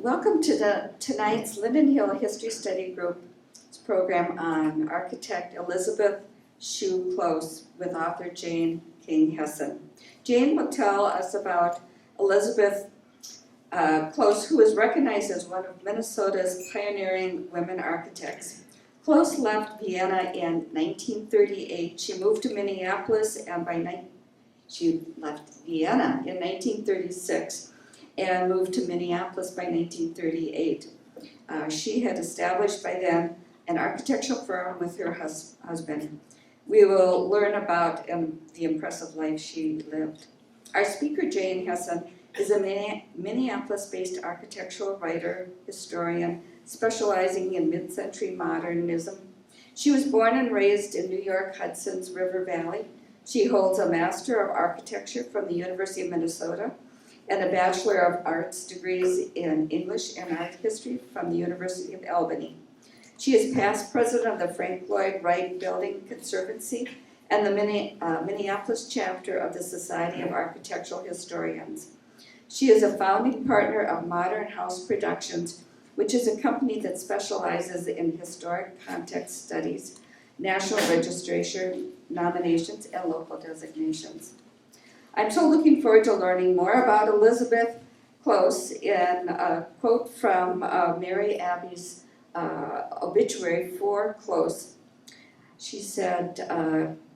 Welcome to tonight's Linden Hill History Study Group's program on architect Elizabeth Scheu Close with author Jane King Hession. Jane will tell us about Elizabeth Close, who is recognized as one of Minnesota's pioneering women architects. Close left Vienna in 1938. She moved to Minneapolis, and she left Vienna in 1936 and moved to Minneapolis by 1938. She had established by then an architectural firm with her husband. We will learn about the impressive life she lived. Our speaker, Jane Hession, is a Minneapolis-based architectural writer, historian, specializing in mid-century modernism. She was born and raised in New York Hudson's River Valley. She holds a Master of Architecture from the University of Minnesota and a Bachelor of Arts degrees in English and Art History from the University of Albany. She is past president of the Frank Lloyd Wright Building Conservancy and the Minneapolis chapter of the Society of Architectural Historians. She is a founding partner of Modern House Productions, which is a company that specializes in historic context studies, national registration, nominations, and local designations. I'm so looking forward to learning more about Elizabeth Close in a quote from Mary Abbey's obituary for Close. She said,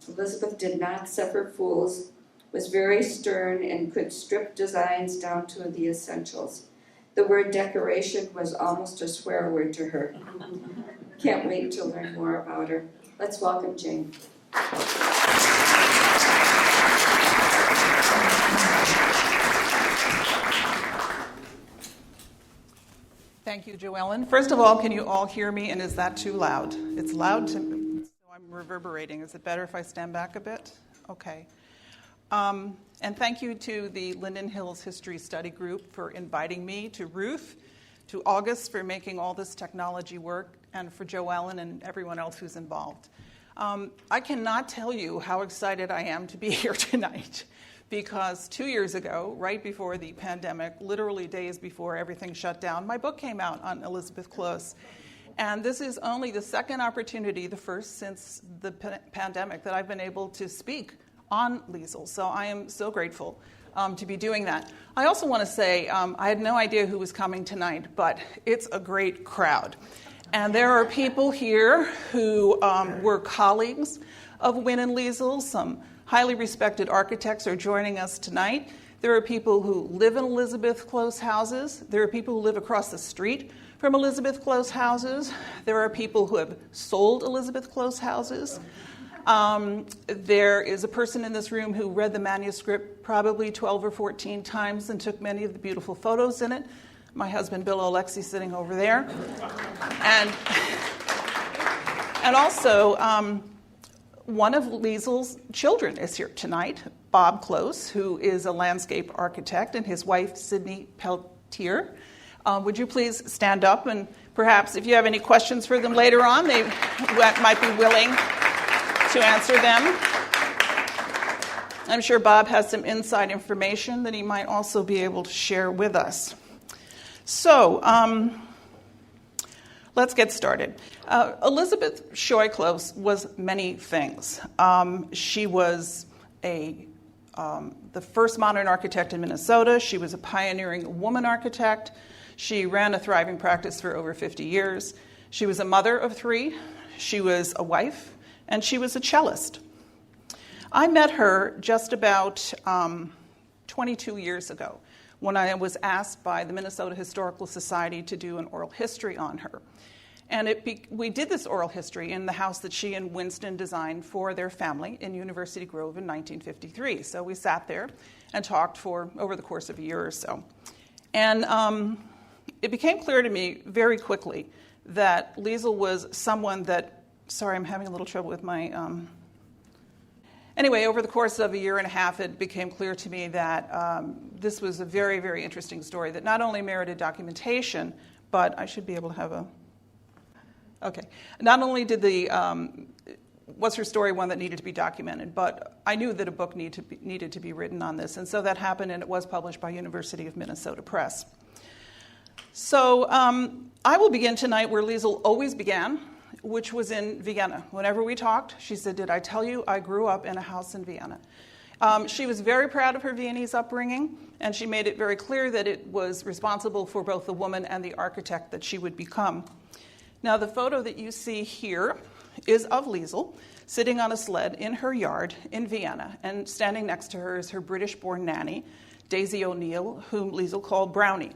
Elizabeth did not suffer fools, was very stern, and could strip designs down to the essentials. The word decoration was almost a swear word to her. Can't wait to learn more about her. Let's welcome Jane. Thank you, Joellen. First of all, can you all hear me, and is that too loud? It's loud to me, so I'm reverberating. Is it better if I stand back a bit? Okay. And thank you to the Linden Hills History Study Group for inviting me, to Ruth, to August for making all this technology work, and for Joellen and everyone else who's involved. I cannot tell you how excited I am to be here tonight, because 2 years ago, right before the pandemic, literally days before everything shut down, my book came out on Elizabeth Close. And this is only the second opportunity, the first since the pandemic, that I've been able to speak on Liesl. So I am so grateful to be doing that. I also want to say I had no idea who was coming tonight, but it's a great crowd. And there are people here who were colleagues of Wynne and Liesl. Some highly respected architects are joining us tonight. There are people who live in Elizabeth Close houses. There are people who live across the street from Elizabeth Close houses. There are people who have sold Elizabeth Close houses. There is a person in this room who read the manuscript probably 12 or 14 times and took many of the beautiful photos in it. My husband, Bill Alexi, sitting over there. And also, one of Liesl's children is here tonight, Bob Close, who is a landscape architect, and his wife, Sydney Peltier. Would you please stand up, and perhaps if you have any questions for them later on, they might be willing to answer them. I'm sure Bob has some inside information that he might also be able to share with us. So, let's get started. Elizabeth Scheu Close was many things. She was the first modern architect in Minnesota. She was a pioneering woman architect. She ran a thriving practice for over 50 years. She was a mother of 3. She was a wife, and she was a cellist. I met her just about 22 years ago when I was asked by the Minnesota Historical Society to do an oral history on her. And we did this oral history in the house that she and Winston designed for their family in University Grove in 1953. So we sat there and talked for over the course of a year or so. And it became clear to me very quickly that Liesl was someone that, sorry, I'm having a little trouble with my, Anyway, over the course of a year and a half, it became clear to me that this was a very, very interesting story that not only merited documentation, but I should be able to have a... Okay. Not only did was her story one that needed to be documented, but I knew that a book needed to be written on this, and so that happened, and it was published by University of Minnesota Press. So I will begin tonight where Liesl always began, which was in Vienna. Whenever we talked, she said, "Did I tell you I grew up in a house in Vienna?" She was very proud of her Viennese upbringing, and she made it very clear that it was responsible for both the woman and the architect that she would become. Now, the photo that you see here is of Liesl sitting on a sled in her yard in Vienna, and standing next to her is her British-born nanny, Daisy O'Neill, whom Liesl called Brownie.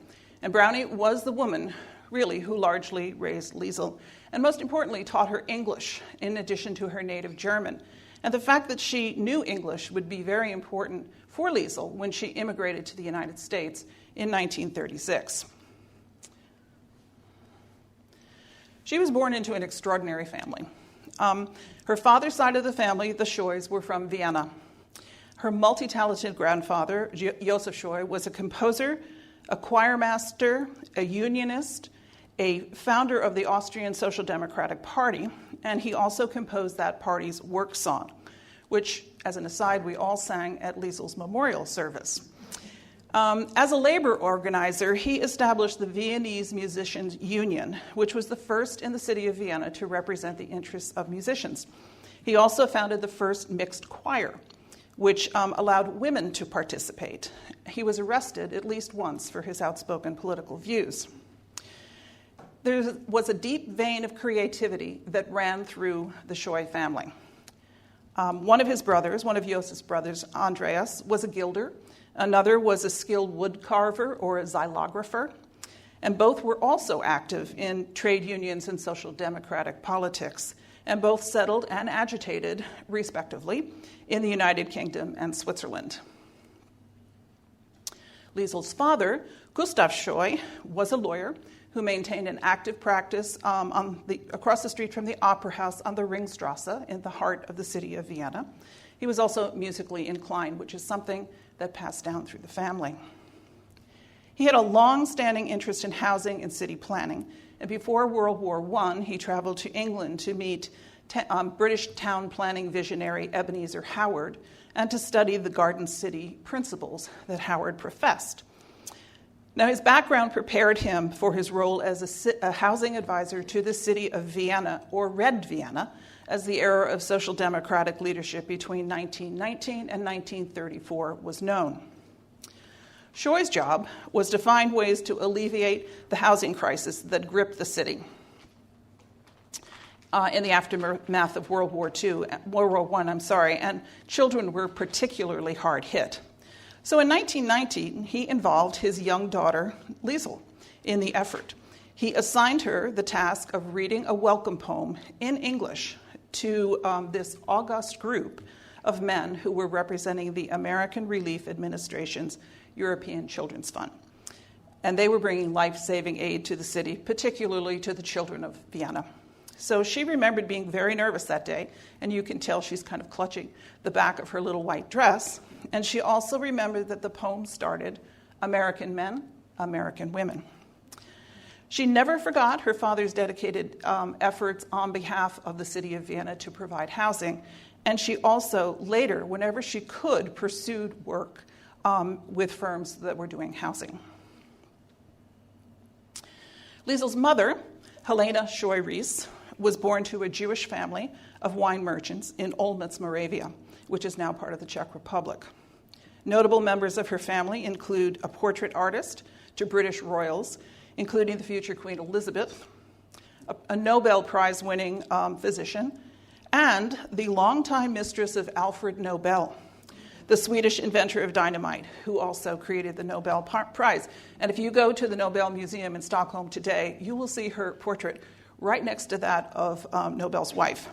And Brownie was the woman, really, who largely raised Liesl, and most importantly, taught her English in addition to her native German. And the fact that she knew English would be very important for Liesl when she immigrated to the United States in 1936. She was born into an extraordinary family. Her father's side of the family, the Scheus, were from Vienna. Her multi-talented grandfather, Joseph Scheu, was a composer, a choir master, a unionist, a founder of the Austrian Social Democratic Party, and he also composed that party's work song, which, as an aside, we all sang at Liesl's memorial service. As a labor organizer, he established the Viennese Musicians Union, which was the first in the city of Vienna to represent the interests of musicians. He also founded the first mixed choir, which allowed women to participate. He was arrested at least once for his outspoken political views. There was a deep vein of creativity that ran through the Scheu family. One of Joseph's brothers, Andreas, was a gilder. Another was a skilled wood carver or a xylographer. And both were also active in trade unions and social democratic politics. And both settled and agitated, respectively, in the United Kingdom and Switzerland. Liesl's father, Gustav Scheu, was a lawyer who maintained an active practice across the street from the Opera House on the Ringstrasse in the heart of the city of Vienna. He was also musically inclined, which is something that passed down through the family. He had a long-standing interest in housing and city planning, and before World War I, he traveled to England to meet British town planning visionary Ebenezer Howard and to study the Garden City principles that Howard professed. Now, his background prepared him for his role as a housing advisor to the city of Vienna, or Red Vienna, as the era of social democratic leadership between 1919 and 1934 was known. Scheu's job was to find ways to alleviate the housing crisis that gripped the city in the aftermath of World War I, and children were particularly hard hit. So in 1919, he involved his young daughter, Liesl, in the effort. He assigned her the task of reading a welcome poem in English to this august group of men who were representing the American Relief Administration's European Children's Fund. And they were bringing life-saving aid to the city, particularly to the children of Vienna. So she remembered being very nervous that day, and you can tell she's kind of clutching the back of her little white dress. And she also remembered that the poem started, "American men, American women." She never forgot her father's dedicated efforts on behalf of the city of Vienna to provide housing. And she also later, whenever she could, pursued work with firms that were doing housing. Liesl's mother, Helena Scheu-Ries, was born to a Jewish family of wine merchants in Olmütz, Moravia, which is now part of the Czech Republic. Notable members of her family include a portrait artist to British royals, including the future Queen Elizabeth, a Nobel Prize-winning physician, and the longtime mistress of Alfred Nobel, the Swedish inventor of dynamite, who also created the Nobel Prize. And if you go to the Nobel Museum in Stockholm today, you will see her portrait right next to that of Nobel's wife.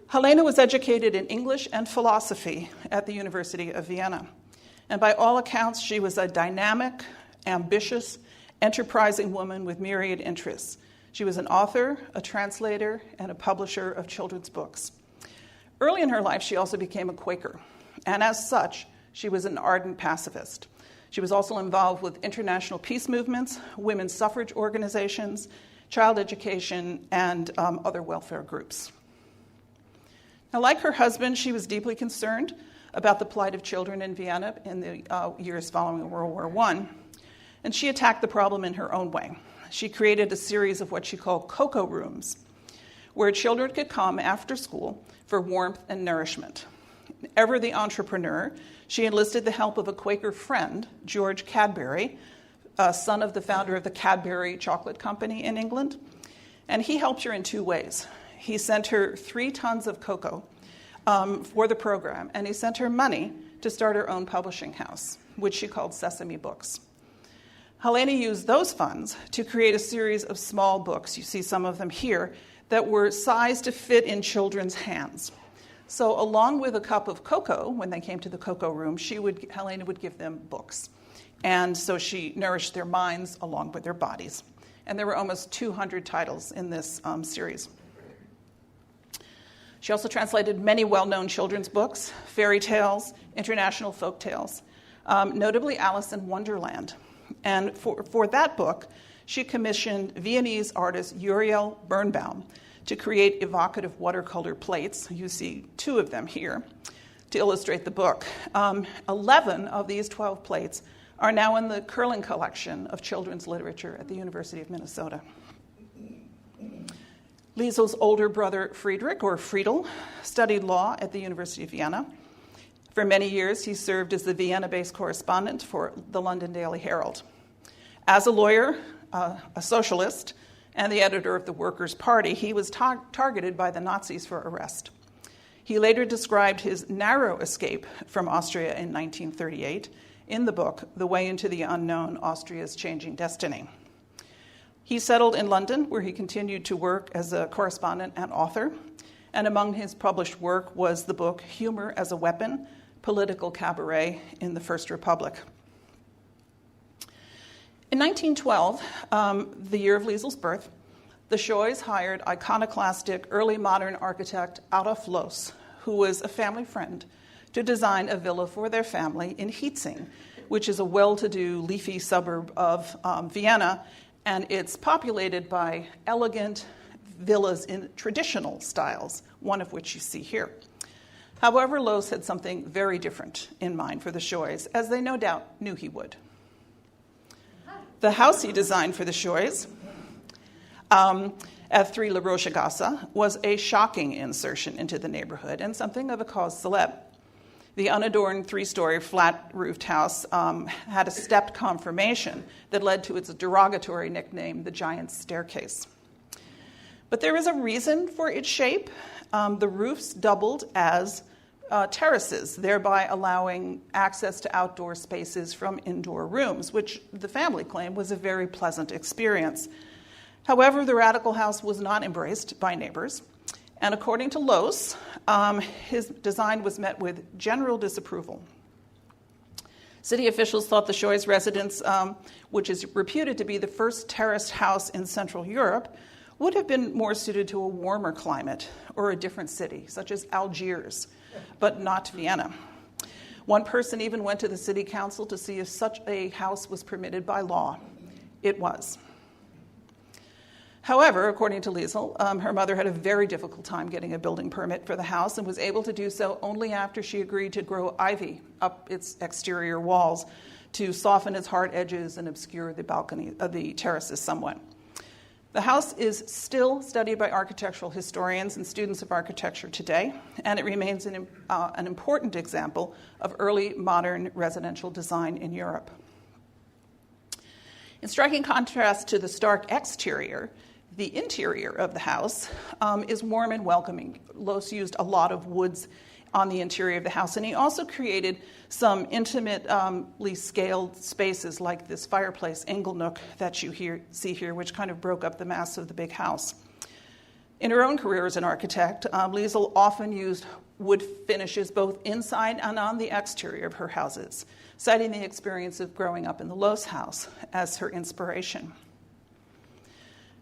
Helena was educated in English and philosophy at the University of Vienna. And by all accounts, she was a dynamic, ambitious, enterprising woman with myriad interests. She was an author, a translator, and a publisher of children's books. Early in her life, she also became a Quaker. And as such, she was an ardent pacifist. She was also involved with international peace movements, women's suffrage organizations, child education, and other welfare groups. Now, like her husband, she was deeply concerned about the plight of children in Vienna in the years following World War I. And she attacked the problem in her own way. She created a series of what she called cocoa rooms, where children could come after school for warmth and nourishment. Ever the entrepreneur, she enlisted the help of a Quaker friend, George Cadbury, son of the founder of the Cadbury Chocolate Company in England. And he helped her in two ways. He sent her 3 tons of cocoa for the program, and he sent her money to start her own publishing house, which she called Sesame Books. Helena used those funds to create a series of small books, you see some of them here, that were sized to fit in children's hands. So along with a cup of cocoa, when they came to the cocoa room, Helena would give them books. And so she nourished their minds along with their bodies. And there were almost 200 titles in this series. She also translated many well-known children's books, fairy tales, international folk tales, notably Alice in Wonderland. And for that book, she commissioned Viennese artist Uriel Birnbaum to create evocative watercolor plates. You see 2 of them here to illustrate the book. 11 of these 12 plates are now in the Curling collection of children's literature at the University of Minnesota. Liesel's older brother, Friedrich, or Friedel, studied law at the University of Vienna. For many years, he served as the Vienna-based correspondent for the London Daily Herald. As a lawyer, a socialist, and the editor of the Workers' Party, he was targeted by the Nazis for arrest. He later described his narrow escape from Austria in 1938 in the book, The Way into the Unknown, Austria's Changing Destiny. He settled in London, where he continued to work as a correspondent and author, and among his published work was the book Humor as a Weapon, Political Cabaret in the First Republic. In 1912, the year of Liesel's birth, the Scheus hired iconoclastic early modern architect Adolf Loos, who was a family friend, to design a villa for their family in Hietzing, which is a well-to-do, leafy suburb of Vienna, and it's populated by elegant villas in traditional styles, one of which you see here. However, Loos had something very different in mind for the Scheus, as they no doubt knew he would. The house he designed for the Scheus at 3 La Rochegasse was a shocking insertion into the neighborhood and something of a cause célèbre. The unadorned 3-story flat-roofed house had a stepped conformation that led to its derogatory nickname, the Giant's Staircase. But there is a reason for its shape. The roofs doubled as terraces, thereby allowing access to outdoor spaces from indoor rooms, which the family claimed was a very pleasant experience. However, the radical house was not embraced by neighbors, and according to Loos, his design was met with general disapproval. City officials thought the Scheus residence, which is reputed to be the first terraced house in Central Europe, would have been more suited to a warmer climate or a different city, such as Algiers, but not Vienna. One person even went to the city council to see if such a house was permitted by law. It was. However, according to Liesel, her mother had a very difficult time getting a building permit for the house and was able to do so only after she agreed to grow ivy up its exterior walls to soften its hard edges and obscure the balcony of the terraces somewhat. The house is still studied by architectural historians and students of architecture today, and it remains an important example of early modern residential design in Europe. In striking contrast to the stark exterior, the interior of the house is warm and welcoming. Loos used a lot of woods on the interior of the house, and he also created some intimately scaled spaces like this fireplace inglenook that you see here, which kind of broke up the mass of the big house. In her own career as an architect, Liesel often used wood finishes both inside and on the exterior of her houses, citing the experience of growing up in the Loos house as her inspiration.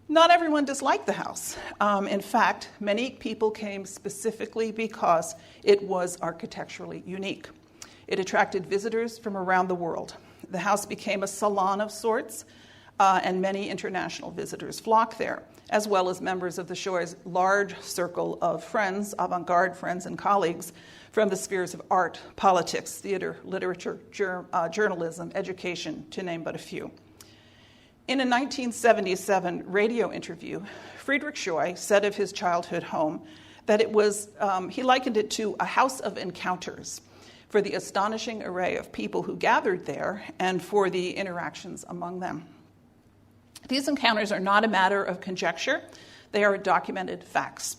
Not everyone disliked the house. In fact, many people came specifically because it was architecturally unique. It attracted visitors from around the world. The house became a salon of sorts, and many international visitors flocked there, as well as members of the Scheu's large circle of friends, avant-garde friends and colleagues from the spheres of art, politics, theater, literature, journalism, education, to name but a few. In a 1977 radio interview, Friedrich Scheu said of his childhood home that it was, he likened it to a house of encounters for the astonishing array of people who gathered there and for the interactions among them. These encounters are not a matter of conjecture, they are documented facts.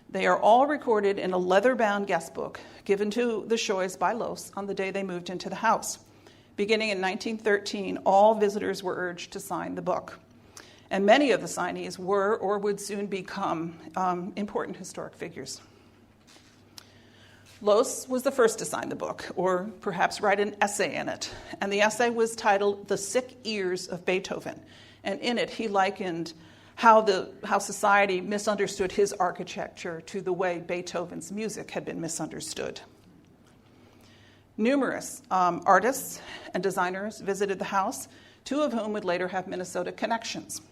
They are all recorded in a leather-bound guest book given to the Scheus by Los on the day they moved into the house. Beginning in 1913, all visitors were urged to sign the book. And many of the signees were or would soon become important historic figures. Los was the first to sign the book, or perhaps write an essay in it. And the essay was titled The Sick Ears of Beethoven. And in it, he likened how society misunderstood his architecture to the way Beethoven's music had been misunderstood. Numerous artists and designers visited the house, two of whom would later have Minnesota connections.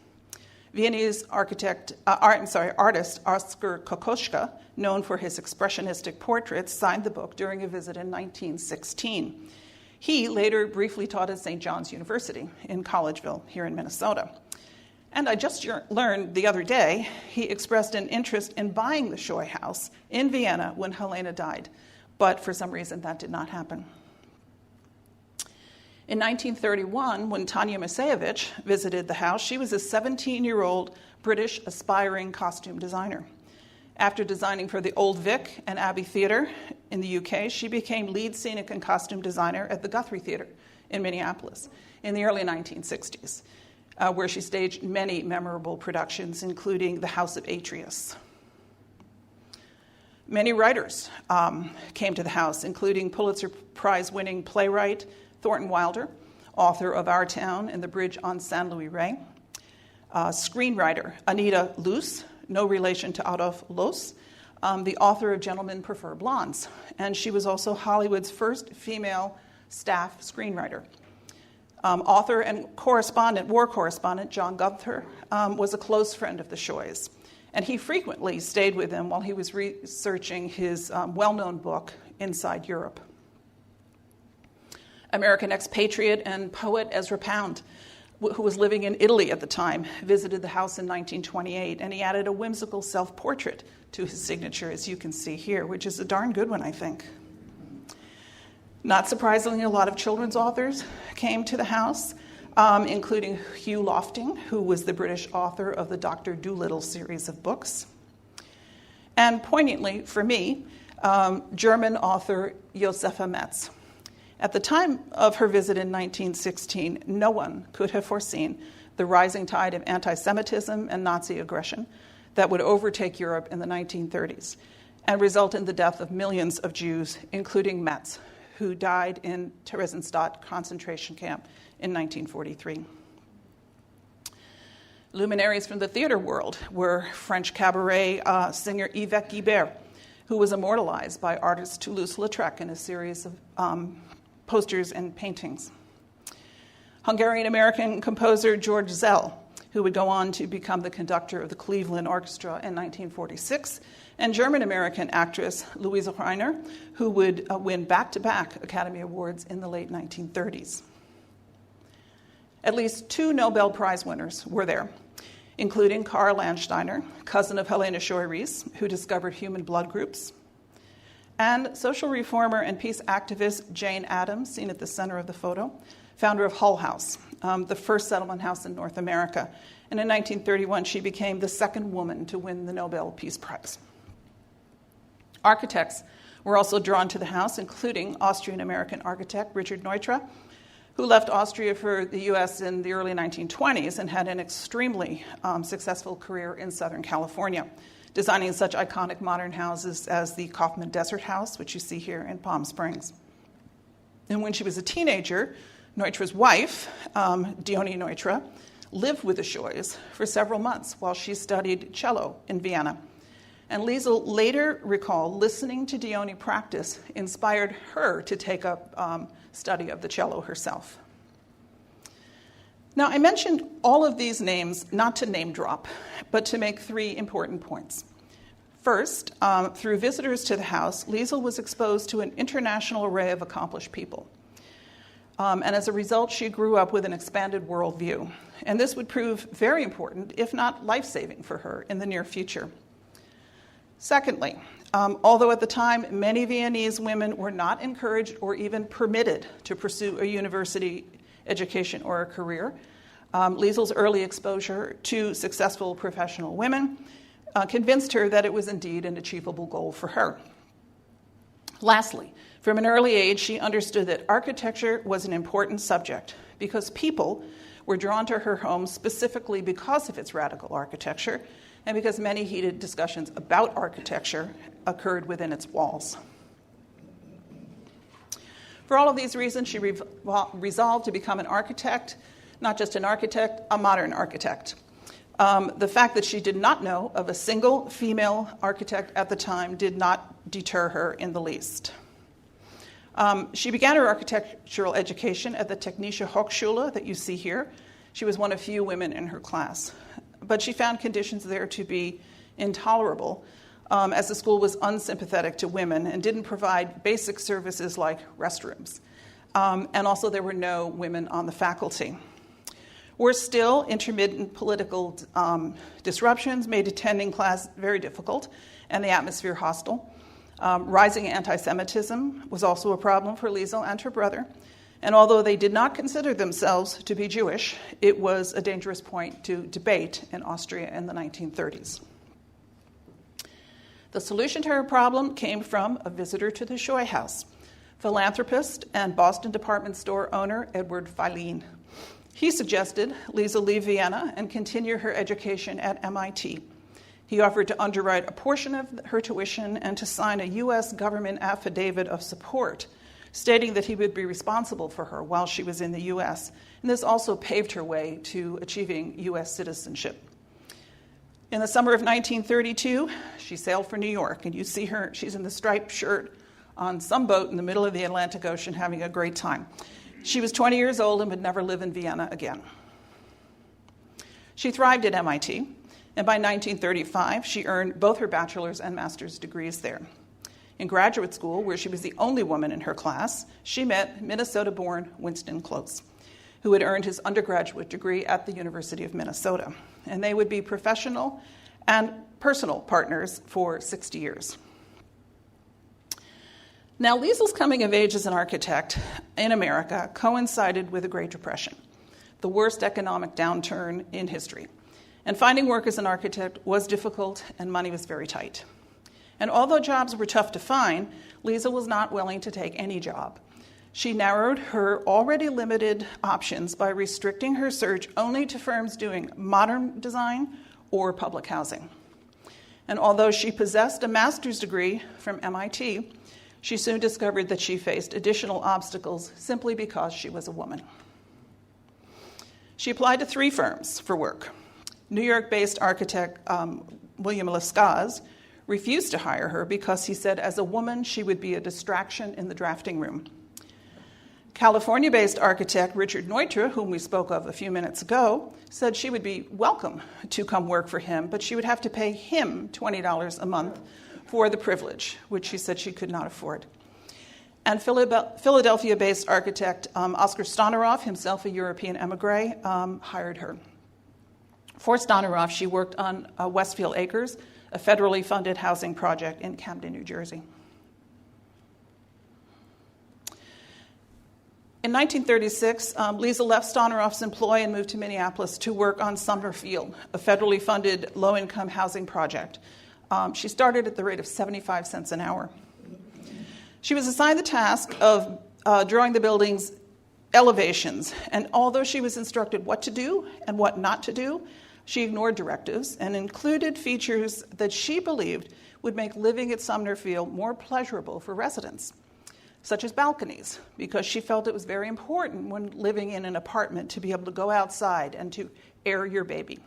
Viennese artist Oskar Kokoschka, known for his expressionistic portraits, signed the book during a visit in 1916. He later briefly taught at St. John's University in Collegeville, here in Minnesota. And I just learned the other day he expressed an interest in buying the Scheu house in Vienna when Helena died, but for some reason that did not happen. In 1931, when Tanya Maseyevich visited the house, she was a 17-year-old British aspiring costume designer. After designing for the Old Vic and Abbey Theatre in the UK, she became lead scenic and costume designer at the Guthrie Theatre in Minneapolis in the early 1960s, where she staged many memorable productions, including The House of Atreus. Many writers came to the house, including Pulitzer Prize-winning playwright Thornton Wilder, author of Our Town and The Bridge on San Luis Rey, screenwriter Anita Luce, no relation to Adolf Loos, the author of Gentlemen Prefer Blondes, and she was also Hollywood's first female staff screenwriter. Author and war correspondent John Gunther was a close friend of the Scheus, and he frequently stayed with them while he was researching his well-known book, Inside Europe. American expatriate and poet Ezra Pound, who was living in Italy at the time, visited the house in 1928, and he added a whimsical self-portrait to his signature, as you can see here, which is a darn good one, I think. Not surprisingly, a lot of children's authors came to the house, including Hugh Lofting, who was the British author of the Dr. Dolittle series of books. And poignantly, for me, German author Josefa Metz. At the time of her visit in 1916, no one could have foreseen the rising tide of anti-Semitism and Nazi aggression that would overtake Europe in the 1930s and result in the death of millions of Jews, including Metz, who died in Theresienstadt concentration camp in 1943. Luminaries from the theater world were French cabaret singer Yvette Guibert, who was immortalized by artist Toulouse-Lautrec in a series of posters and paintings. Hungarian-American composer George Zell, who would go on to become the conductor of the Cleveland Orchestra in 1946, and German-American actress Louise Reiner, who would win back-to-back Academy Awards in the late 1930s. At least 2 Nobel Prize winners were there, including Karl Landsteiner, cousin of Helena Scheu-Ries, who discovered human blood groups, and social reformer and peace activist Jane Addams, seen at the center of the photo, founder of Hull House, the first settlement house in North America. And in 1931, she became the second woman to win the Nobel Peace Prize. Architects were also drawn to the house, including Austrian-American architect Richard Neutra, who left Austria for the U.S. in the early 1920s and had an extremely successful career in Southern California, designing such iconic modern houses as the Kaufman Desert House, which you see here in Palm Springs. And when she was a teenager, Neutra's wife, Dione Neutra, lived with the Scheus for several months while she studied cello in Vienna. And Liesl later recalled listening to Dione practice inspired her to take up study of the cello herself. Now, I mentioned all of these names not to name drop, but to make 3 important points. First, through visitors to the house, Liesl was exposed to an international array of accomplished people. And as a result, she grew up with an expanded worldview. And this would prove very important, if not life-saving for her in the near future. Secondly, although at the time many Viennese women were not encouraged or even permitted to pursue a university education or a career, Liesel's early exposure to successful professional women convinced her that it was indeed an achievable goal for her. Lastly, from an early age, she understood that architecture was an important subject because people were drawn to her home specifically because of its radical architecture and because many heated discussions about architecture occurred within its walls. For all of these reasons, she resolved to become an architect, not just an architect, a modern architect. The fact that she did not know of a single female architect at the time did not deter her in the least. She began her architectural education at the Technische Hochschule that you see here. She was one of few women in her class. But she found conditions there to be intolerable, as the school was unsympathetic to women and didn't provide basic services like restrooms. And also there were no women on the faculty. Worse still, intermittent political disruptions made attending class very difficult and the atmosphere hostile. Rising anti-Semitism was also a problem for Liesel and her brother. And although they did not consider themselves to be Jewish, it was a dangerous point to debate in Austria in the 1930s. The solution to her problem came from a visitor to the Scheu house, philanthropist and Boston department store owner Edward Filene. He suggested Liesel leave Vienna and continue her education at MIT. He offered to underwrite a portion of her tuition and to sign a U.S. government affidavit of support, stating that he would be responsible for her while she was in the U.S. And this also paved her way to achieving U.S. citizenship. In the summer of 1932, she sailed for New York, and you see her, she's in the striped shirt on some boat in the middle of the Atlantic Ocean having a great time. She was 20 years old and would never live in Vienna again. She thrived at MIT, and by 1935, she earned both her bachelor's and master's degrees there. In graduate school, where she was the only woman in her class, she met Minnesota-born Winston Close, who had earned his undergraduate degree at the University of Minnesota. And they would be professional and personal partners for 60 years. Now, Liesel's coming of age as an architect in America coincided with the Great Depression, the worst economic downturn in history. And finding work as an architect was difficult and money was very tight. And although jobs were tough to find, Liesel was not willing to take any job. She narrowed her already limited options by restricting her search only to firms doing modern design or public housing. And although she possessed a master's degree from MIT, she soon discovered that she faced additional obstacles simply because she was a woman. She applied to 3 firms for work. New York-based architect William Lescaz refused to hire her because he said as a woman she would be a distraction in the drafting room. California-based architect Richard Neutra, whom we spoke of a few minutes ago, said she would be welcome to come work for him, but she would have to pay him $20 a month for the privilege, which she said she could not afford. And Philadelphia-based architect Oskar Stoneroff, himself a European emigre, hired her. For Stoneroff, she worked on Westfield Acres, a federally funded housing project in Camden, New Jersey. In 1936, Liesel left Stoneroff's employ and moved to Minneapolis to work on Sumner Field, a federally funded low-income housing project. She started at the rate of 75 cents an hour. She was assigned the task of drawing the building's elevations, and although she was instructed what to do and what not to do, she ignored directives and included features that she believed would make living at Sumner Field more pleasurable for residents, such as balconies, because she felt it was very important when living in an apartment to be able to go outside and to air your baby.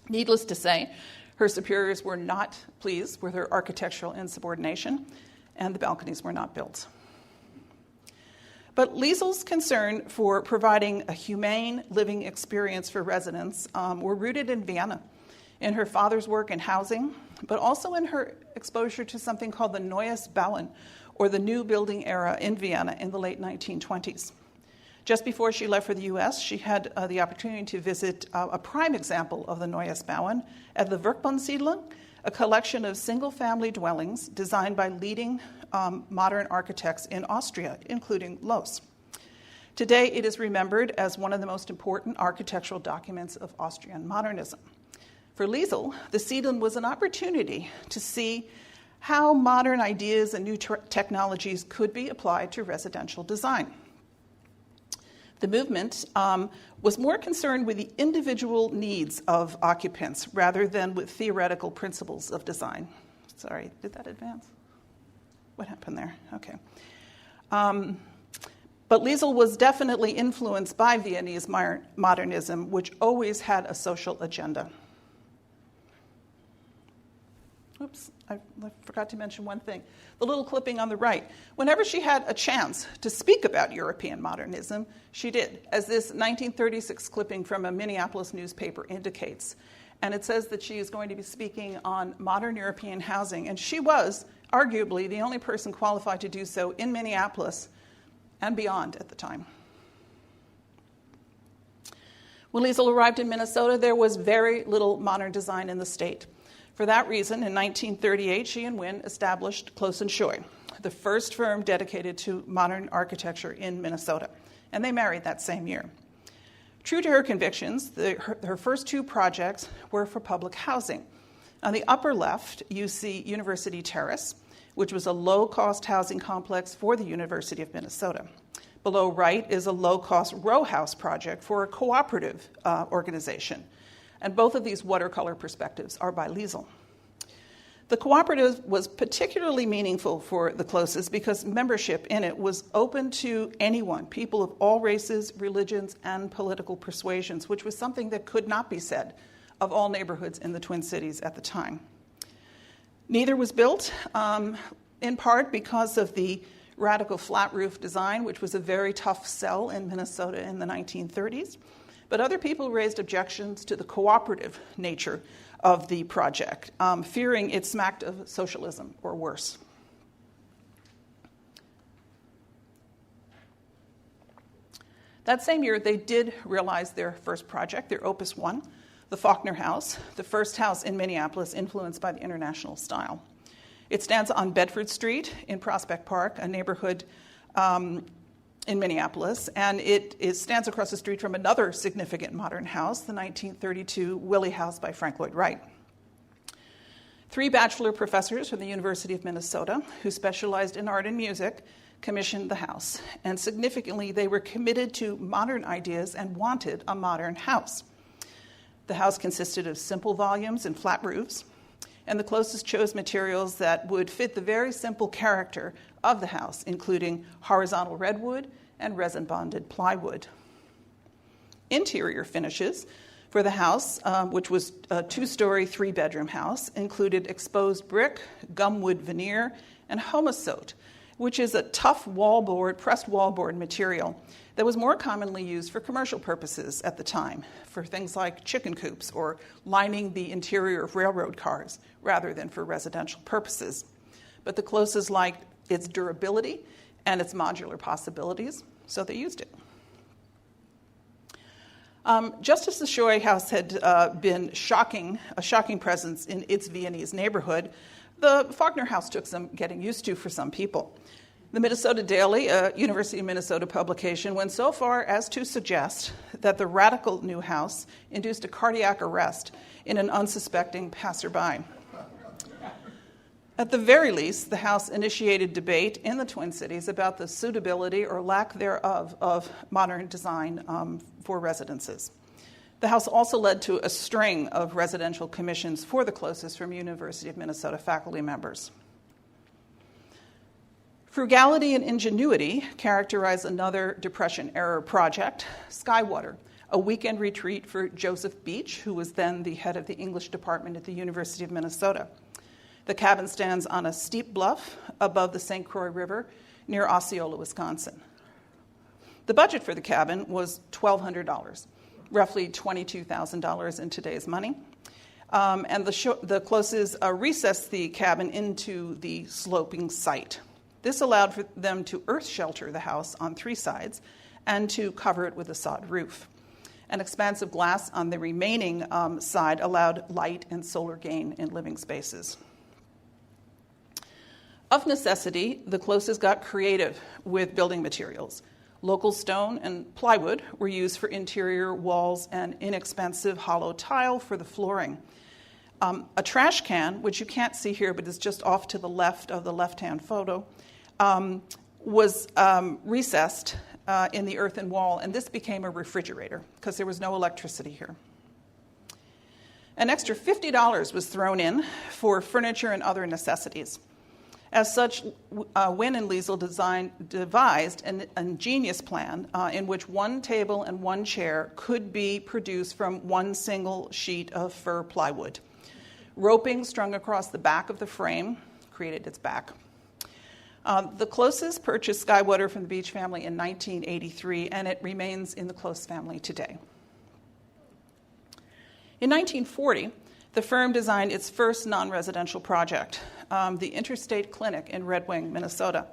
Needless to say, her superiors were not pleased with her architectural insubordination, and the balconies were not built. But Liesel's concern for providing a humane living experience for residents were rooted in Vienna, in her father's work in housing, but also in her exposure to something called the Neues Bauen, or the new building era in Vienna in the late 1920s. Just before she left for the U.S., she had the opportunity to visit a prime example of the Neues Bauen at the Werkbundsiedlung, a collection of single-family dwellings designed by leading modern architects in Austria, including Loos. Today, it is remembered as one of the most important architectural documents of Austrian modernism. For Liesel, the Siedlung was an opportunity to see how modern ideas and new technologies could be applied to residential design. The movement was more concerned with the individual needs of occupants rather than with theoretical principles of design. Sorry, did that advance? What happened there? Okay. But Liesel was definitely influenced by Viennese modernism, which always had a social agenda. Oops, I forgot to mention one thing. The little clipping on the right. Whenever she had a chance to speak about European modernism, she did, as this 1936 clipping from a Minneapolis newspaper indicates. And it says that she is going to be speaking on modern European housing, and she was arguably the only person qualified to do so in Minneapolis and beyond at the time. When Liesel arrived in Minnesota, there was very little modern design in the state. For that reason, in 1938, she and Wynne established Close & Scheu, the first firm dedicated to modern architecture in Minnesota, and they married that same year. True to her convictions, her first two projects were for public housing. On the upper left, you see University Terrace, which was a low-cost housing complex for the University of Minnesota. Below right is a low-cost row house project for a cooperative organization. And both of these watercolor perspectives are by Liesel. The cooperative was particularly meaningful for the Closes because membership in it was open to anyone, people of all races, religions, and political persuasions, which was something that could not be said of all neighborhoods in the Twin Cities at the time. Neither was built, in part because of the radical flat roof design, which was a very tough sell in Minnesota in the 1930s. But other people raised objections to the cooperative nature of the project, fearing it smacked of socialism or worse. That same year, they did realize their first project, their Opus 1, the Faulkner House, the first house in Minneapolis influenced by the International style. It stands on Bedford Street in Prospect Park, a neighborhood in Minneapolis, and it stands across the street from another significant modern house, the 1932 Willey House by Frank Lloyd Wright. 3 bachelor professors from the University of Minnesota who specialized in art and music commissioned the house, and significantly, they were committed to modern ideas and wanted a modern house. The house consisted of simple volumes and flat roofs, and the Closes chose materials that would fit the very simple character of the house, including horizontal redwood and resin-bonded plywood. Interior finishes for the house, which was a 2-story, 3-bedroom house, included exposed brick, gumwood veneer, and homosote, which is a tough wallboard, pressed wallboard material that was more commonly used for commercial purposes at the time, for things like chicken coops or lining the interior of railroad cars, rather than for residential purposes. But the Closes liked its durability and its modular possibilities, so they used it. Just as the Scheu house had been a shocking presence in its Viennese neighborhood, the Faulkner house took some getting used to for some people. The Minnesota Daily, a University of Minnesota publication, went so far as to suggest that the radical new house induced a cardiac arrest in an unsuspecting passerby. At the very least, the house initiated debate in the Twin Cities about the suitability or lack thereof of modern design for residences. The house also led to a string of residential commissions for the Closes from University of Minnesota faculty members. Frugality and ingenuity characterize another Depression-era project, Skywater, a weekend retreat for Joseph Beach, who was then the head of the English department at the University of Minnesota. The cabin stands on a steep bluff above the St. Croix River near Osceola, Wisconsin. The budget for the cabin was $1,200, roughly $22,000 in today's money. And the Closes recessed the cabin into the sloping site. This allowed for them to earth shelter the house on 3 sides and to cover it with a sod roof. An expanse of glass on the remaining side allowed light and solar gain in living spaces. Of necessity, the Closes got creative with building materials. Local stone and plywood were used for interior walls and inexpensive hollow tile for the flooring. A trash can, which you can't see here but is just off to the left of the left-hand photo, was recessed in the earthen wall, and this became a refrigerator because there was no electricity here. An extra $50 was thrown in for furniture and other necessities. As such, Wynne and Liesel devised an ingenious plan in which one table and one chair could be produced from one single sheet of fir plywood. Roping strung across the back of the frame created its back. The Closes purchased Skywater from the Beach family in 1983, and it remains in the Close family today. In 1940, the firm designed its first non-residential project, the Interstate Clinic in Red Wing, Minnesota.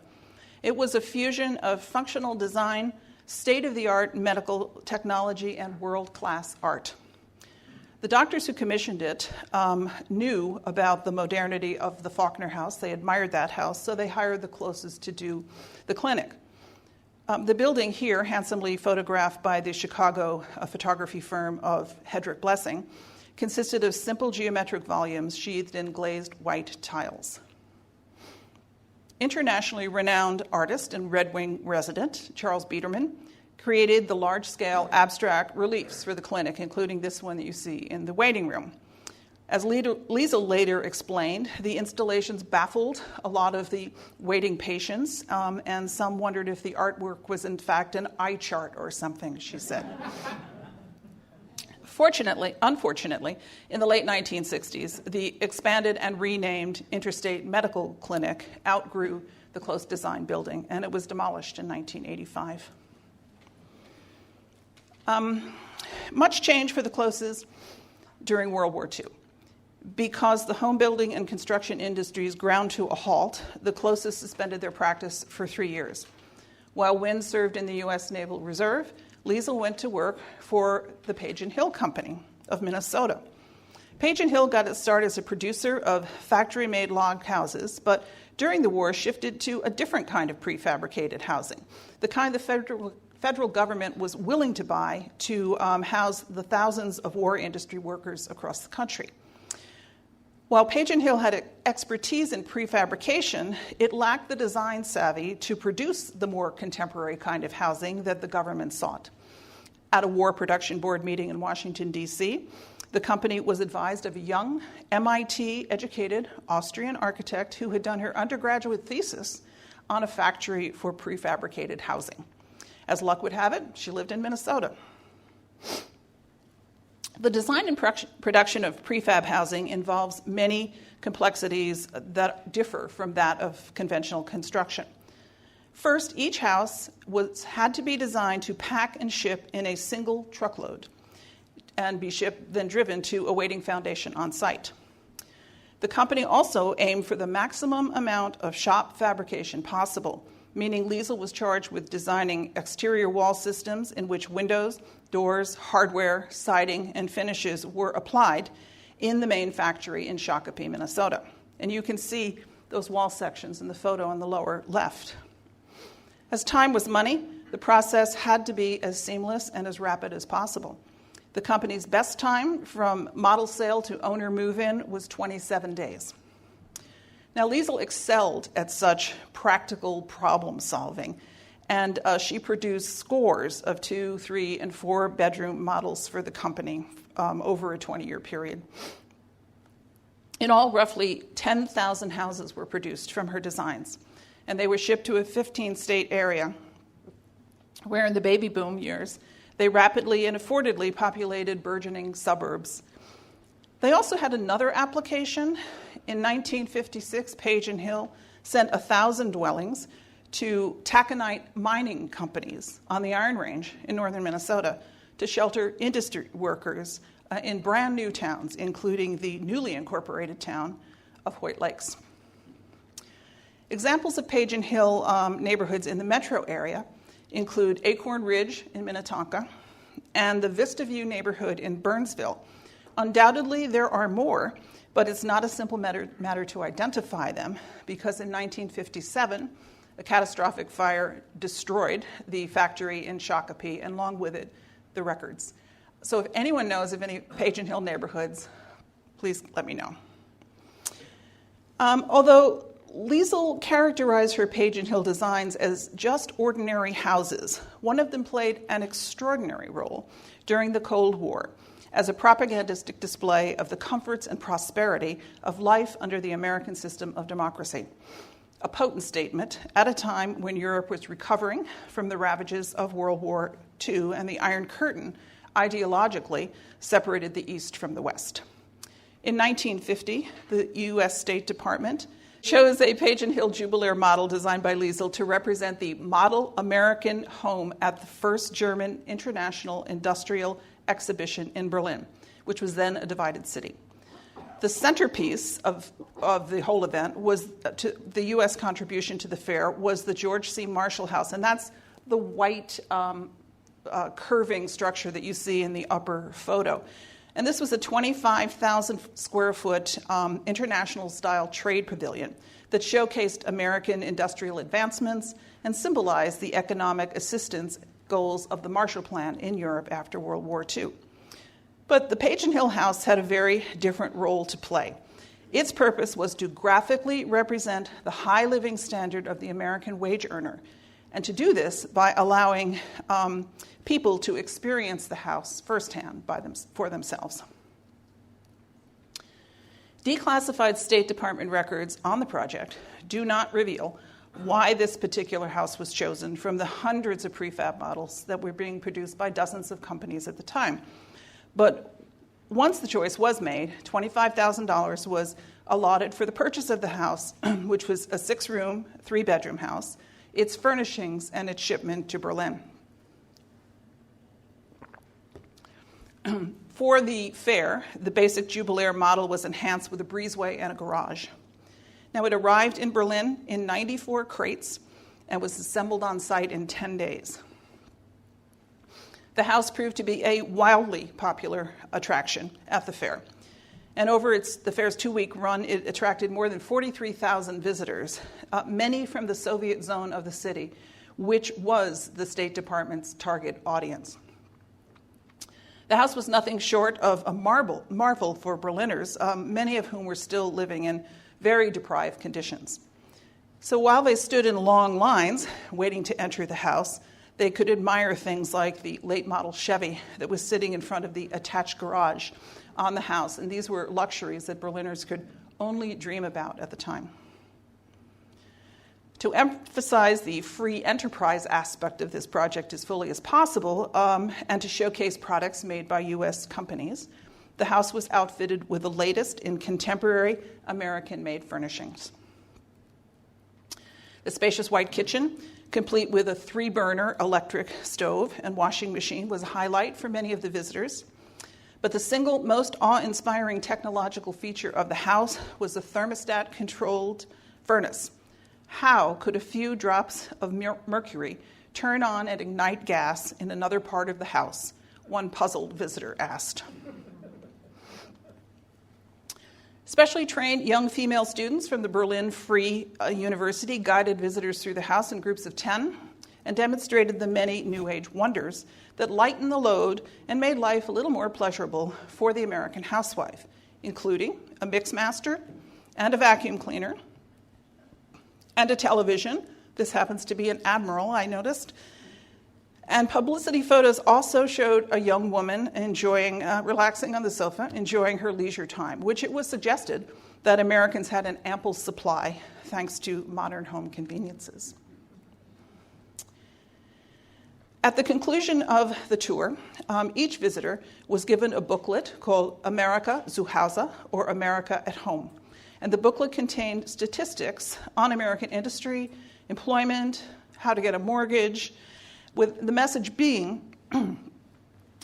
It was a fusion of functional design, state-of-the-art medical technology, and world-class art. The doctors who commissioned it knew about the modernity of the Faulkner House. They admired that house, so they hired the Closes to do the clinic. The building here, handsomely photographed by the Chicago photography firm of Hedrick Blessing, consisted of simple geometric volumes sheathed in glazed white tiles. Internationally renowned artist and Red Wing resident, Charles Biederman, created the large-scale abstract reliefs for the clinic, including this one that you see in the waiting room. As Liesel later explained, the installations baffled a lot of the waiting patients, and some wondered if the artwork was in fact an eye chart or something, she said. Unfortunately, in the late 1960s, the expanded and renamed Interstate Medical Clinic outgrew the Close design building, and it was demolished in 1985. Much change for the Closes during World War II. Because the home building and construction industries ground to a halt, the Closes suspended their practice for 3 years. While Wynne served in the U.S. Naval Reserve, Liesel went to work for the Page & Hill Company of Minnesota. Page & Hill got its start as a producer of factory-made log houses, but during the war shifted to a different kind of prefabricated housing, the kind the federal government was willing to buy to house the thousands of war industry workers across the country. While Page & Hill had expertise in prefabrication, it lacked the design savvy to produce the more contemporary kind of housing that the government sought. At a War Production Board meeting in Washington, D.C., the company was advised of a young, MIT-educated Austrian architect who had done her undergraduate thesis on a factory for prefabricated housing. As luck would have it, she lived in Minnesota. The design and production of prefab housing involves many complexities that differ from that of conventional construction. First, each house had to be designed to pack and ship in a single truckload and be shipped, then driven to a waiting foundation on site. The company also aimed for the maximum amount of shop fabrication possible, meaning Liesel was charged with designing exterior wall systems in which windows, doors, hardware, siding, and finishes were applied in the main factory in Shakopee, Minnesota. And you can see those wall sections in the photo on the lower left. As time was money, the process had to be as seamless and as rapid as possible. The company's best time from model sale to owner move-in was 27 days. Now, Liesel excelled at such practical problem solving, and she produced scores of 2, 3, and 4 bedroom models for the company over a 20-year period. In all, roughly 10,000 houses were produced from her designs, and they were shipped to a 15-state area where in the baby boom years, they rapidly and affordably populated burgeoning suburbs. They also had another application. In 1956, Page & Hill sent 1,000 dwellings to taconite mining companies on the Iron Range in northern Minnesota to shelter industry workers in brand new towns, including the newly incorporated town of Hoyt Lakes. Examples of Page & Hill neighborhoods in the metro area include Acorn Ridge in Minnetonka and the Vista View neighborhood in Burnsville. Undoubtedly, there are more, but it's not a simple matter to identify them because in 1957, a catastrophic fire destroyed the factory in Shakopee and along with it, the records. So if anyone knows of any Page and Hill neighborhoods, please let me know. Although Liesel characterized her Page and Hill designs as just ordinary houses, one of them played an extraordinary role during the Cold War as a propagandistic display of the comforts and prosperity of life under the American system of democracy. A potent statement at a time when Europe was recovering from the ravages of World War II and the Iron Curtain ideologically separated the East from the West. In 1950, the U.S. State Department chose a Page and Hill Jubilaire model designed by Liesel to represent the model American home at the first German International Industrial Exhibition in Berlin, which was then a divided city. The centerpiece of the whole event was the U.S. contribution to the fair was the George C. Marshall House, and that's the white curving structure that you see in the upper photo. And this was a 25,000 square foot international-style trade pavilion that showcased American industrial advancements and symbolized the economic assistance goals of the Marshall Plan in Europe after World War II. But the Page and Hill House had a very different role to play. Its purpose was to graphically represent the high living standard of the American wage earner, and to do this by allowing people to experience the house firsthand for themselves. Declassified State Department records on the project do not reveal why this particular house was chosen from the hundreds of prefab models that were being produced by dozens of companies at the time. But once the choice was made, $25,000 was allotted for the purchase of the house, which was a 6-room, 3-bedroom house, its furnishings, and its shipment to Berlin. For the fair, the basic Jubilaire model was enhanced with a breezeway and a garage. Now, it arrived in Berlin in 94 crates and was assembled on site in 10 days. The house proved to be a wildly popular attraction at the fair. And over the fair's 2-week run, it attracted more than 43,000 visitors, many from the Soviet zone of the city, which was the State Department's target audience. The house was nothing short of a marvel for Berliners, many of whom were still living in very deprived conditions. So while they stood in long lines waiting to enter the house, they could admire things like the late model Chevy that was sitting in front of the attached garage on the house. And these were luxuries that Berliners could only dream about at the time. To emphasize the free enterprise aspect of this project as fully as possible, and to showcase products made by U.S. companies, the house was outfitted with the latest in contemporary American-made furnishings. The spacious white kitchen, complete with a 3-burner electric stove and washing machine, was a highlight for many of the visitors. But the single most awe-inspiring technological feature of the house was the thermostat-controlled furnace. How could a few drops of mercury turn on and ignite gas in another part of the house? One puzzled visitor asked. Specially trained young female students from the Berlin Free University guided visitors through the house in groups of 10 and demonstrated the many New Age wonders that lightened the load and made life a little more pleasurable for the American housewife, including a mixmaster and a vacuum cleaner and a television. This happens to be an Admiral, I noticed. And publicity photos also showed a young woman relaxing on the sofa, enjoying her leisure time, which it was suggested that Americans had an ample supply thanks to modern home conveniences. At the conclusion of the tour, each visitor was given a booklet called Amerika zu Hause, or America at Home. And the booklet contained statistics on American industry, employment, how to get a mortgage, with the message being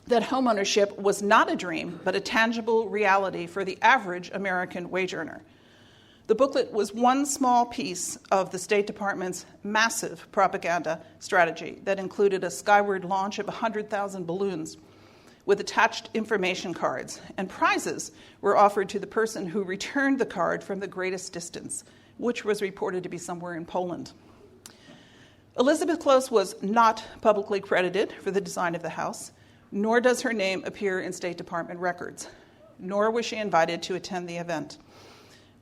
that homeownership was not a dream, but a tangible reality for the average American wage earner. The booklet was one small piece of the State Department's massive propaganda strategy that included a skyward launch of 100,000 balloons with attached information cards, and prizes were offered to the person who returned the card from the greatest distance, which was reported to be somewhere in Poland. Elizabeth Close was not publicly credited for the design of the house, nor does her name appear in State Department records, nor was she invited to attend the event.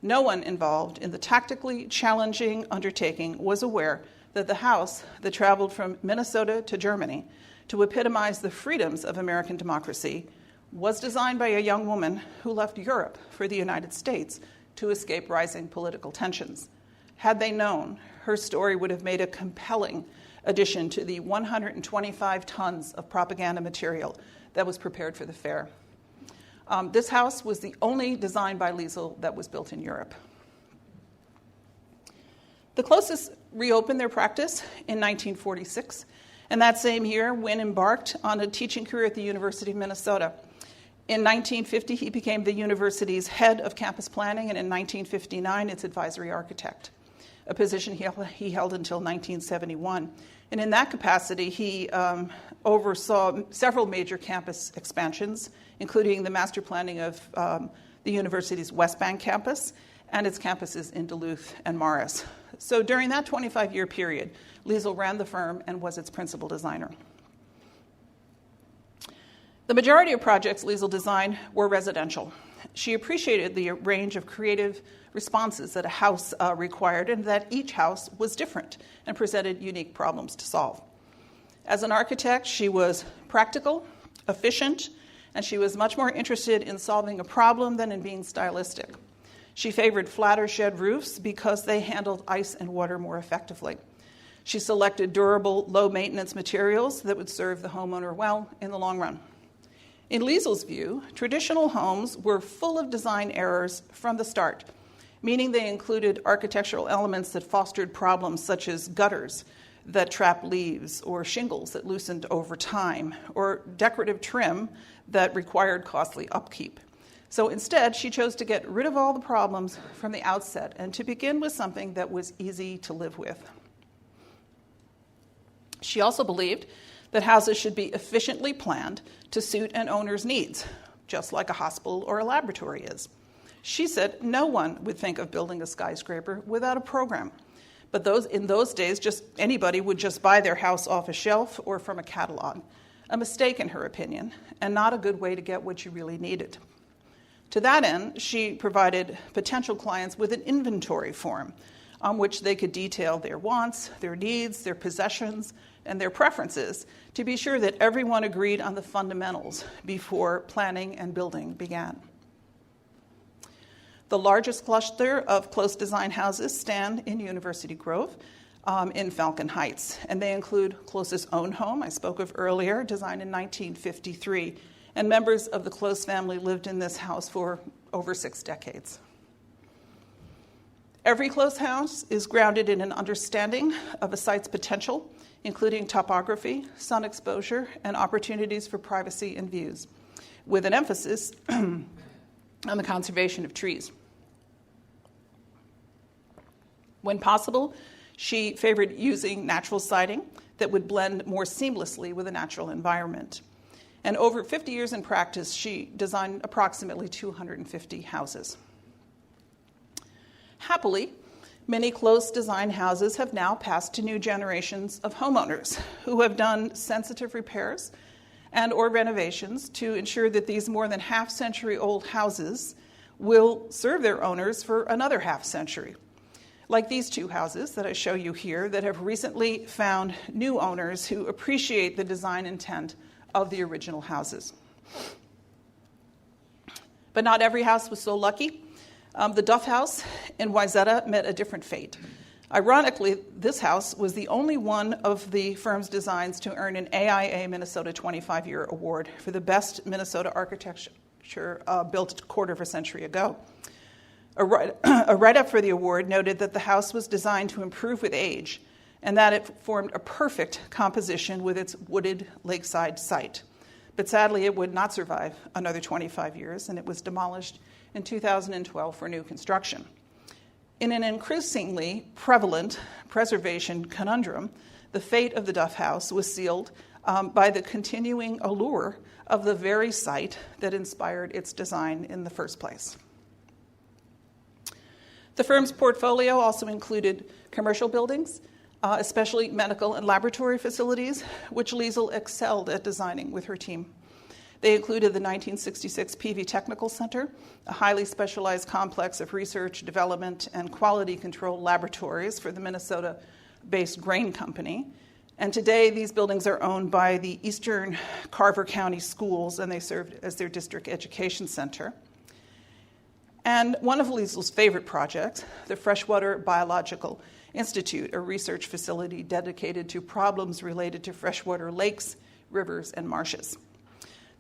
No one involved in the tactically challenging undertaking was aware that the house that traveled from Minnesota to Germany to epitomize the freedoms of American democracy was designed by a young woman who left Europe for the United States to escape rising political tensions. Had they known, her story would have made a compelling addition to the 125 tons of propaganda material that was prepared for the fair. This house was the only design by Liesl that was built in Europe. The Closes reopened their practice in 1946, and that same year, Wynne embarked on a teaching career at the University of Minnesota. In 1950, he became the university's head of campus planning, and in 1959, its advisory architect, a position he held until 1971. And in that capacity, he oversaw several major campus expansions, including the master planning of the university's West Bank campus and its campuses in Duluth and Morris. So during that 25-year period, Liesl ran the firm and was its principal designer. The majority of projects Liesl designed were residential. She appreciated the range of creative responses that a house required, and that each house was different and presented unique problems to solve. As an architect, she was practical, efficient, and she was much more interested in solving a problem than in being stylistic. She favored flatter shed roofs because they handled ice and water more effectively. She selected durable, low-maintenance materials that would serve the homeowner well in the long run. In Liesl's view, traditional homes were full of design errors from the start, meaning they included architectural elements that fostered problems such as gutters that trapped leaves, or shingles that loosened over time, or decorative trim that required costly upkeep. So instead, she chose to get rid of all the problems from the outset and to begin with something that was easy to live with. She also believed that houses should be efficiently planned to suit an owner's needs, just like a hospital or a laboratory is. She said no one would think of building a skyscraper without a program. But in those days, just anybody would just buy their house off a shelf or from a catalog. A mistake, in her opinion, and not a good way to get what you really needed. To that end, she provided potential clients with an inventory form on which they could detail their wants, their needs, their possessions, and their preferences to be sure that everyone agreed on the fundamentals before planning and building began. The largest cluster of close design houses stand in University Grove in Falcon Heights, and they include Close's own home, I spoke of earlier, designed in 1953, and members of the Close family lived in this house for over 6 decades. Every Close house is grounded in an understanding of a site's potential, including topography, sun exposure, and opportunities for privacy and views, with an emphasis on the conservation of trees. When possible, she favored using natural siding that would blend more seamlessly with the natural environment. And over 50 years in practice, she designed approximately 250 houses. Happily, many close design houses have now passed to new generations of homeowners who have done sensitive repairs and or renovations to ensure that these more than half-century-old houses will serve their owners for another half-century. Like these 2 houses that I show you here that have recently found new owners who appreciate the design intent of the original houses. But not every house was so lucky. The Duff House in Wayzata met a different fate. Ironically, this house was the only one of the firm's designs to earn an AIA Minnesota 25-year award for the best Minnesota architecture built a quarter of a century ago. A write-up for the award noted that the house was designed to improve with age and that it formed a perfect composition with its wooded lakeside site. But sadly, it would not survive another 25 years, and it was demolished in 2012 for new construction. In an increasingly prevalent preservation conundrum, the fate of the Duff House was sealed by the continuing allure of the very site that inspired its design in the first place. The firm's portfolio also included commercial buildings, especially medical and laboratory facilities, which Liesl excelled at designing with her team. They included the 1966 PV Technical Center, a highly specialized complex of research, development, and quality control laboratories for the Minnesota-based grain company. And today, these buildings are owned by the Eastern Carver County Schools, and they served as their district education center. And one of Liesl's favorite projects, the Freshwater Biological Institute, a research facility dedicated to problems related to freshwater lakes, rivers, and marshes.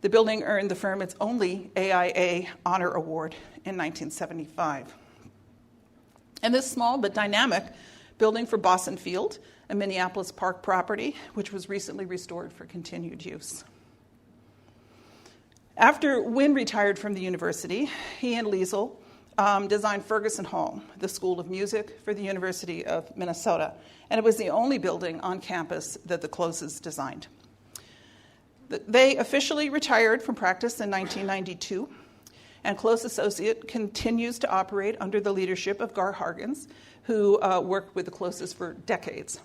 The building earned the firm its only AIA Honor Award in 1975. And this small but dynamic building for Boston Field, a Minneapolis park property, which was recently restored for continued use. After Wynne retired from the university, he and Liesl designed Ferguson Hall, the School of Music for the University of Minnesota, and it was the only building on campus that the Closes designed. They officially retired from practice in 1992, and Close Associate continues to operate under the leadership of Gar Hargens, who worked with the Closes for decades.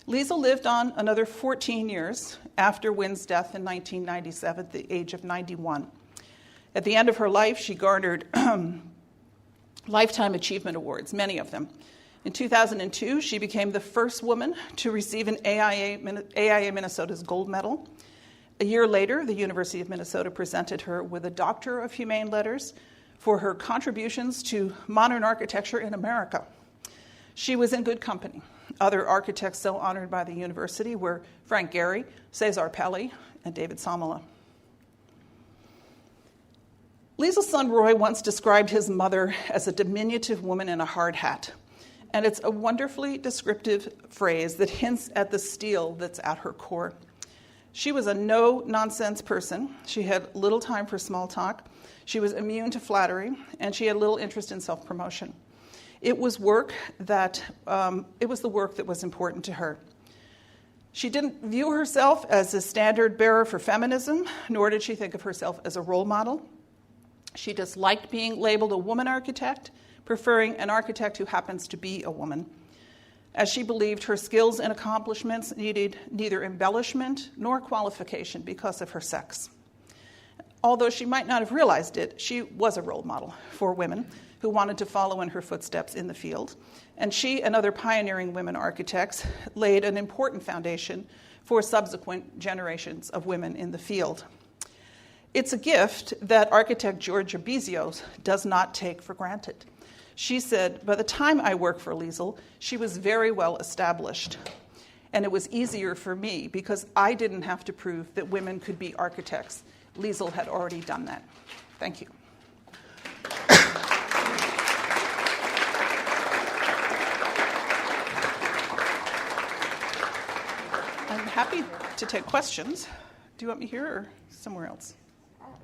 Liesl lived on another 14 years after Wynne's death in 1997 at the age of 91. At the end of her life, she garnered Lifetime Achievement Awards, many of them. In 2002, she became the first woman to receive an AIA Minnesota's Gold Medal. A year later, the University of Minnesota presented her with a Doctor of Humane Letters for her contributions to modern architecture in America. She was in good company. Other architects so honored by the university were Frank Gehry, Cesar Pelli, and David Samala. Liesl's son Roy once described his mother as a diminutive woman in a hard hat. And it's a wonderfully descriptive phrase that hints at the steel that's at her core. She was a no-nonsense person. She had little time for small talk. She was immune to flattery, and she had little interest in self-promotion. It was the work that was important to her. She didn't view herself as a standard bearer for feminism, nor did she think of herself as a role model. She disliked being labeled a woman architect, preferring an architect who happens to be a woman, as she believed her skills and accomplishments needed neither embellishment nor qualification because of her sex. Although she might not have realized it, she was a role model for women who wanted to follow in her footsteps in the field, and she and other pioneering women architects laid an important foundation for subsequent generations of women in the field. It's a gift that architect Georgia Bezios does not take for granted. She said, by the time I worked for Liesl, she was very well established. And it was easier for me because I didn't have to prove that women could be architects. Liesl had already done that. Thank you. I'm happy to take questions. Do you want me here or somewhere else?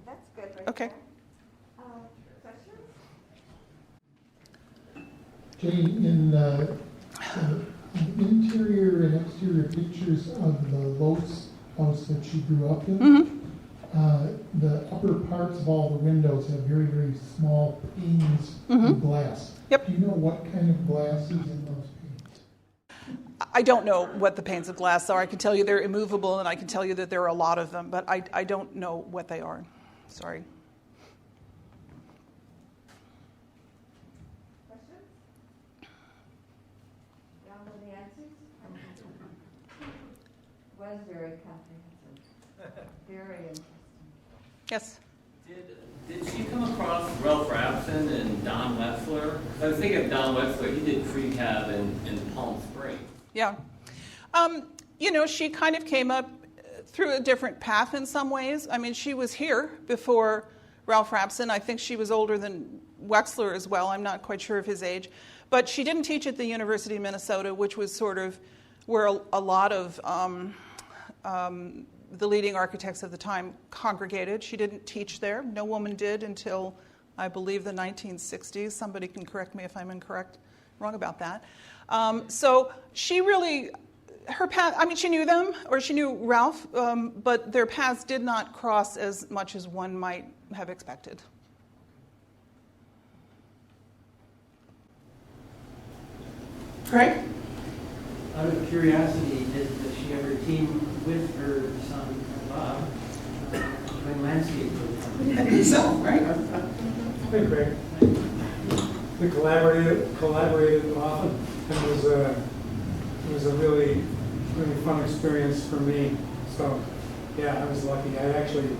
That's good right Okay. there. Questions? Jane, in the interior and exterior pictures of the Lose house that she grew up in, the upper parts of all the windows have very, very small panes of glass. Yep. Do you know what kind of glass is in those panes? I don't know what the panes of glass are. I can tell you they're immovable, and I can tell you that there are a lot of them, but I don't know what they are. Sorry. Questions? Y'all know the answers? Was very comprehensive. Very interesting. Yes? Did she come across Ralph Rapson and Don Wetzler? I was thinking of Don Wetzler. He did prefab in Palm Springs. Yeah. She kind of came up through a different path in some ways. I mean, she was here before Ralph Rapson. I think she was older than Wexler as well. I'm not quite sure of his age. But she didn't teach at the University of Minnesota, which was sort of where a lot of the leading architects of the time congregated. She didn't teach there. No woman did until I believe the 1960s. Somebody can correct me if I'm wrong about that. So she really, her path, I mean, she knew them, or she knew Ralph, but their paths did not cross as much as one might have expected. Craig? Out of curiosity, does she ever team with her son, Bob, doing landscape work? I think so, right? Hey, Craig. We collaborated often, and it was a really fun experience for me. So, yeah, I was lucky. I actually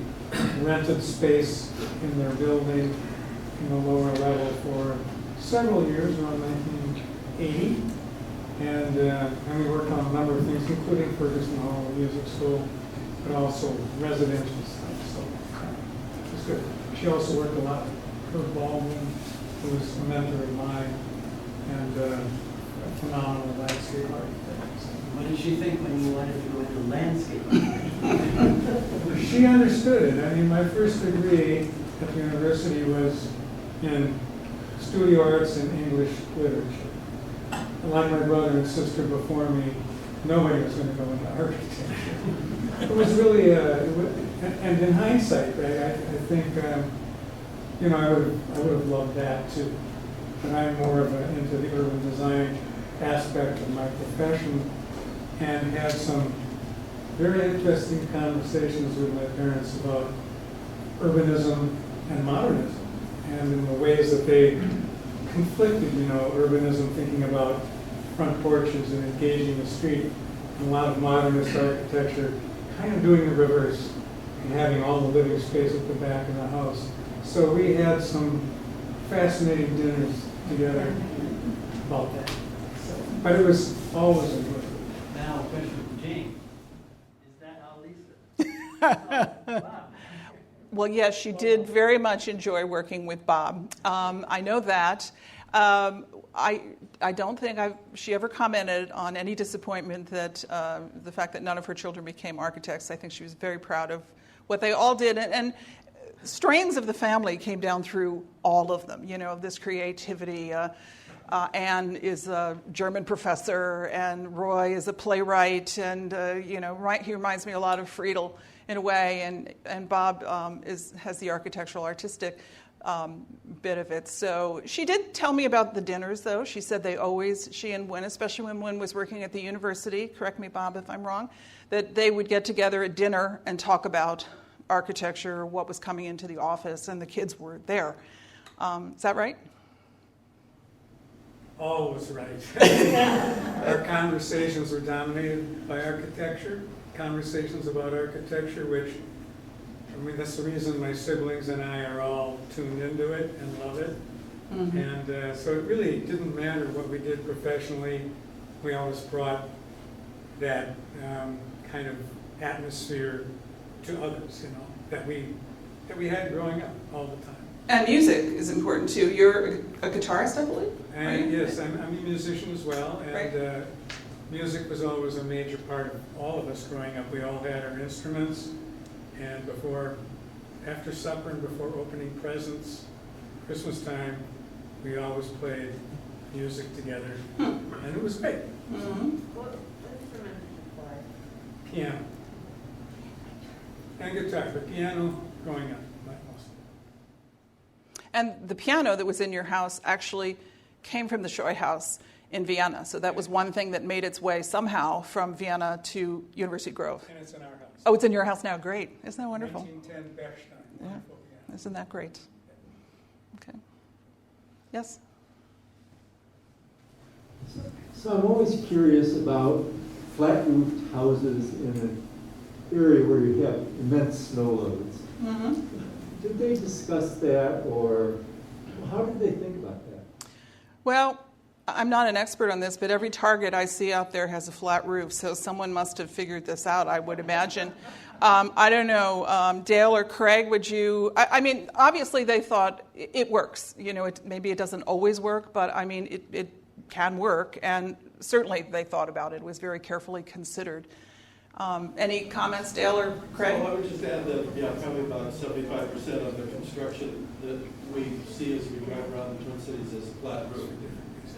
rented space in their building in the lower level for several years, around 1980. And we worked on a number of things, including Ferguson Hall, music school, but also residential stuff. So it was good. She also worked a lot with Kurt Baldwin, who was a mentor of mine, and a phenomenal landscape architect. What did she think when you wanted to go into landscape? She understood it. I mean, my first degree at the university was in studio arts and English literature. Like my brother and sister before me, nobody was going to go into architecture. It was really, and in hindsight, I think, I would have loved that too. But I'm more into the urban design aspect of my profession, and had some very interesting conversations with my parents about urbanism and modernism, and in the ways that they conflicted, urbanism thinking about front porches and engaging the street, and a lot of modernist architecture kind of doing the reverse and having all the living space at the back of the house. So we had some fascinating dinners together about that. But it was always a good. Now, a question for Jane. Is that how Lisa? Wow. Well, yes, she did very much enjoy working with Bob. I know that. I don't think she ever commented on any disappointment that the fact that none of her children became architects. I think she was very proud of what they all did. And strains of the family came down through all of them, this creativity. Anne is a German professor, and Roy is a playwright, and he reminds me a lot of Friedel in a way, and Bob has the architectural artistic bit of it. So she did tell me about the dinners, though. She said she and Wynn, especially when Wynn was working at the university, correct me, Bob, if I'm wrong, that they would get together at dinner and talk about architecture, what was coming into the office, and the kids were there. Is that right? Always right. Our conversations were dominated by architecture, conversations about architecture, which, that's the reason my siblings and I are all tuned into it and love it. Mm-hmm. And so it really didn't matter what we did professionally. We always brought that kind of atmosphere to others, that we had growing up all the time. And music is important too. You're a guitarist, I believe? And yes, I'm a musician as well, and right. Music was always a major part of all of us growing up. We all had our instruments, and after supper and before opening presents, Christmas time, we always played music together, and it was great. Mm-hmm. What instrument did you play? Piano. And guitar, but piano growing up. And the piano that was in your house actually came from the Scheu house in Vienna. So that was one thing that made its way somehow from Vienna to University Grove. And it's in our house. Oh, it's in your house now. Great. Isn't that wonderful? 1910 Bechstein. Yeah. Wonderful, yeah. Isn't that great? Okay. Yes? So I'm always curious about flat-roofed houses in an area where you have immense snow loads. Mm-hmm. Did they discuss that, or how did they think about that? Well, I'm not an expert on this, but every Target I see out there has a flat roof, so someone must have figured this out, I would imagine. I don't know, Dale or Craig, would you? I mean, obviously they thought it works. Maybe it doesn't always work, but I mean, it can work, and certainly they thought about it. It was very carefully considered. Any comments, Dale or Craig? Well, I would just add that, yeah, probably about 75% of the construction that we see as we drive around the Twin Cities is flat roof.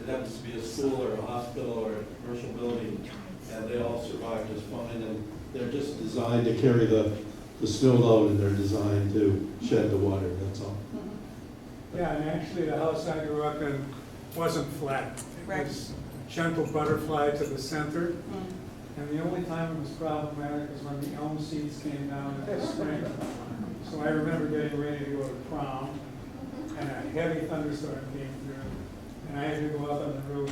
It happens to be a school or a hospital or a commercial building, and they all survive just fine, and they're just designed to carry the snow load, and they're designed to shed the water, that's all. Yeah, and actually the house I grew up in wasn't flat. Right. It was gentle butterfly to the center. And the only time it was problematic was when the elm seeds came down in the spring. So I remember getting ready to go to prom, and a heavy thunderstorm came through, and I had to go up on the roof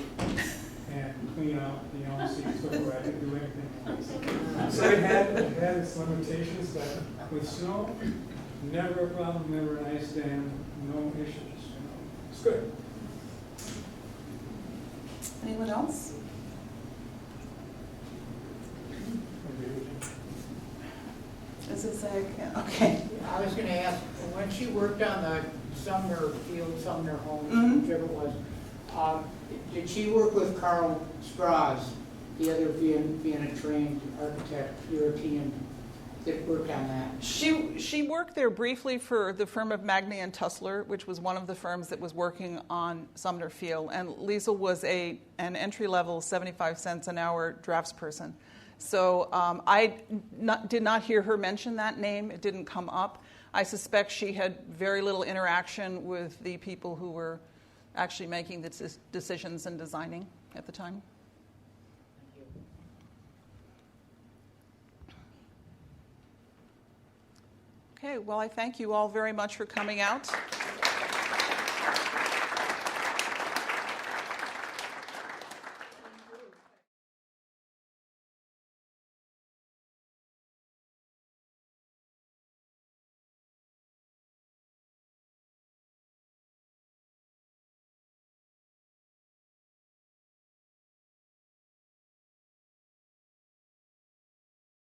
and clean out the elm seeds before I could do anything else. So it had its limitations, but with snow, never a problem, never an ice dam, no issues. It's good. Anyone else? Is it Zach? Yeah, okay. I was gonna ask, when she worked on the Sumner Field, Sumner Homes, Mhm. whichever it was, did she work with Carl Strauss, the other Vienna trained architect, European, that worked on that? She worked there briefly for the firm of Magny and Tussler, which was one of the firms that was working on Sumner Field. And Liesel was an entry-level 75 cents an hour draftsperson. So I did not hear her mention that name. It didn't come up. I suspect she had very little interaction with the people who were actually making the decisions and designing at the time. Okay, well, I thank you all very much for coming out.